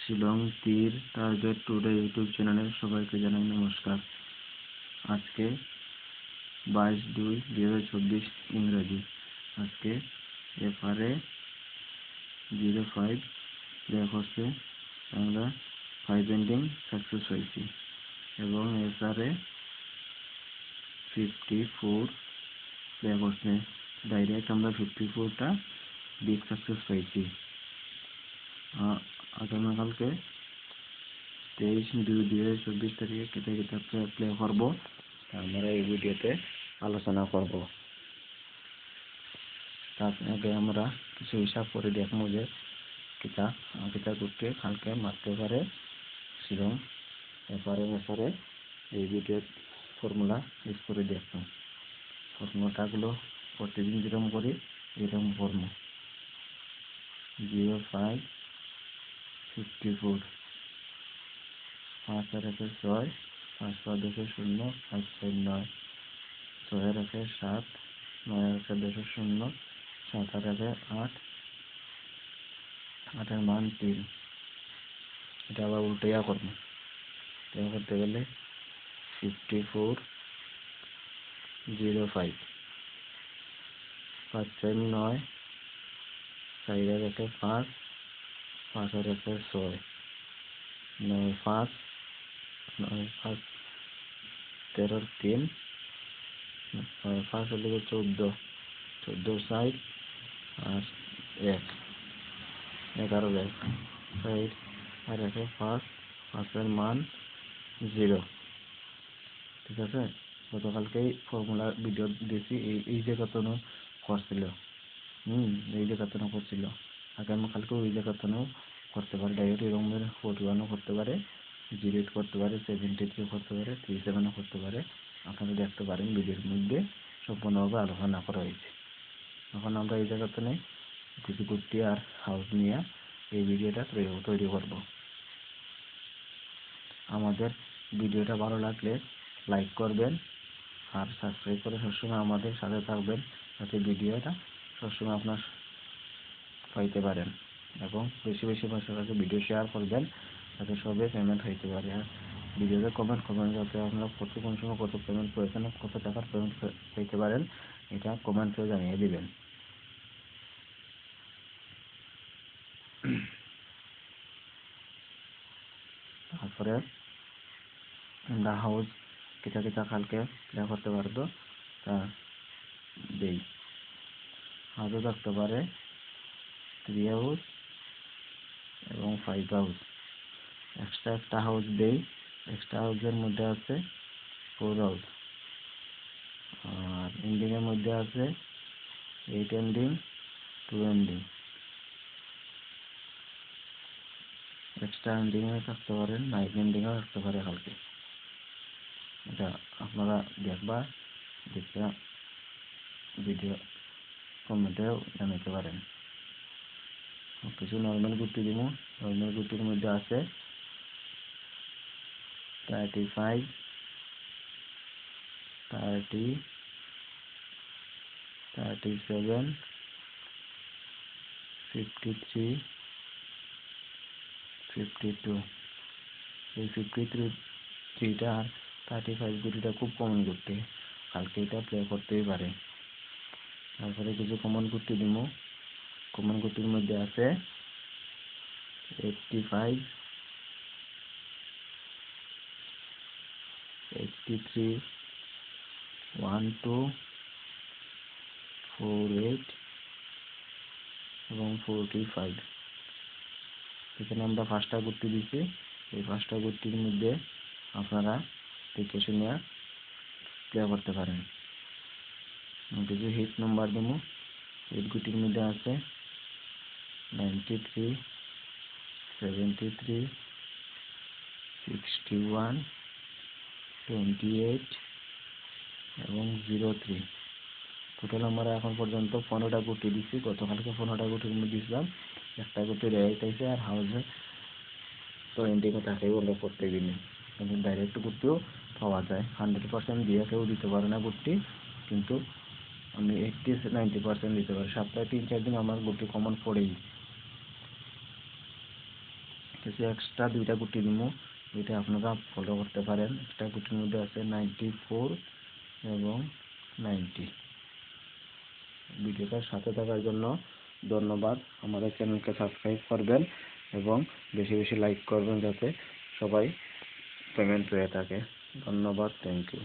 শিলং তীর target today YouTube চ্যানেলের সবাইকে জানাই নমস্কার। আজকে 22/2/2024 ইংরেজি। আজকে FRA 05 ব্রেক হচ্ছে, আমরা 5 এন্ডিং সাকসেস হয়েছি এবং SRA 54 ব্রেক হচ্ছে, ডাইরেক্ট আমরা 54টা বিগ সাকসেস পাইছি। আগামীকালকে 23/2/2024 তারিখে কেটে কেটে প্লে করব, আমরা এই ভিডিওতে আলোচনা করব। তার আগে আমরা কিছু হিসাব করে দেখব যে কিতা করতে কালকে মারতে পারে শিলং FRA এই ভিডিওর ফর্মুলা ইউজ করে দেখব। ফর্মুলাগুলো প্রতিদিন যেরকম করি এরকম করব। 05 54 5 আর 6 5 আর 0 5 4 9 6 আর 7 9 আর 0 7 আর 8 8 এর মান 3। এটা আবার উল্টাইয়া করবো। এটা করতে গেলে 54 05 5 4 9 4 আর 5 5 আর 6 9 5 9 5 13 3 5 হলে 14 14 6 আর 1 11 1 6 আর 5 5 এর মান 0। ঠিক আছে, গতকালকেই ফর্মুলা ভিডিও দিয়েছি, এই জায়গাতনও করছিল। এই জায়গাতনও করছিল। আগামীকালকেও এই জায়গাতনও করতে পারে। ডাইরেক্ট এরকম 41ও করতে পারে, 08 করতে পারে, 73 করতে পারে, 37ও করতে পারে। আপনারা দেখতে পারেন ভিডিওর মধ্যে সম্পূর্ণভাবে আলোচনা করা হয়েছে। এখন আমরা এই জায়গাতনে কিছু কুর্তি আর হাউস নিয়ে এই ভিডিওটা তৈরি করব। আমাদের ভিডিওটা ভালো লাগলে লাইক করবেন আর সাবস্ক্রাইব করে সবসময় আমাদের সাথে থাকবেন, যাতে ভিডিওটা সবসময় আপনার পাইতে পারেন, এবং বেশি বেশি মানুষের কাছে ভিডিও শেয়ার করবেন, যাতে সবে পেমেন্ট হইতে পারে। আর ভিডিওতে কমেন্ট করবেন, যাতে আপনারা কোন সময় কত পেমেন্ট করেছেন, কত টাকার পেমেন্ট পেতে পারেন, এটা কমেন্টে জানিয়ে দিবেন। তারপরে আমরা হাউস কিতা কালকে প্লে করতে পারবো তা দেই। হাউসও থাকতে পারে 3 হাউস এবং 5 হাউস। এক্সট্রা একটা হাউস দেই। এক্সট্রা হাউসের মধ্যে আছে 4 হাউস, আর এন্ডিং এর মধ্যে আছে 8 এন্ডিং, 2 এন্ডিং। এক্সট্রা এন্ডিং এ থাকতে পারেন, 9 এন্ডিং এও থাকতে পারে কালকে। এটা আপনারা দেখবা, দেখে ভিডিও কমেন্টেও জানাতে পারেন। কিছু নর্মাল গুটি দিব। নর্মাল গুটির মধ্যে আছে 35, 30, 37, 53, 52। এই 53টা আর 35 গুটিটা খুব কমন গুটি, কালকে এটা প্লে করতেই পারে। তারপরে কিছু কমন গুটি দিব। কমন গুটির মধ্যে আছে 85, 83, 12, 48 এবং 45। এখানে আমরা 5টা গুটি দিচ্ছি। এই 5টা গুটির মধ্যে আপনারা দেখে শুনে প্লে করতে পারেন। কিছু হিট নাম্বার দেবো। হিট গুটির মধ্যে আছে 93, 73, 61, 28 এবং 03। টোটাল আমরা এখন পর্যন্ত 15টা গুটি দিচ্ছি। গতকালকে 15টা গুটির মধ্যে দিয়েছিলাম, একটা গুটি রেট হয়েছে। আর হাউসে তো এন্ডিংয়ে থাকেই বলে প্রত্যেক দিনে, কিন্তু ডাইরেক্ট গুটিও পাওয়া যায়। 100% দিয়ে কেউ দিতে পারে না গুটি, কিন্তু আমি 80-90% দিতে পারি। সপ্তাহে 3-4 দিন আমার গুটি কমন পড়েই। কিছু এক্সট্রা দুইটা গুটি দিব, এটা আপনারা ফলো করতে পারেন। একটা গুটির মধ্যে আছে 94 এবং 90। ভিডিওটার সাথে থাকার জন্য ধন্যবাদ। আমাদের চ্যানেলকে সাবস্ক্রাইব করবেন এবং বেশি বেশি লাইক করবেন যাতে সবাই পেমেন্ট পেয়ে থাকে। ধন্যবাদ, থ্যাংক ইউ।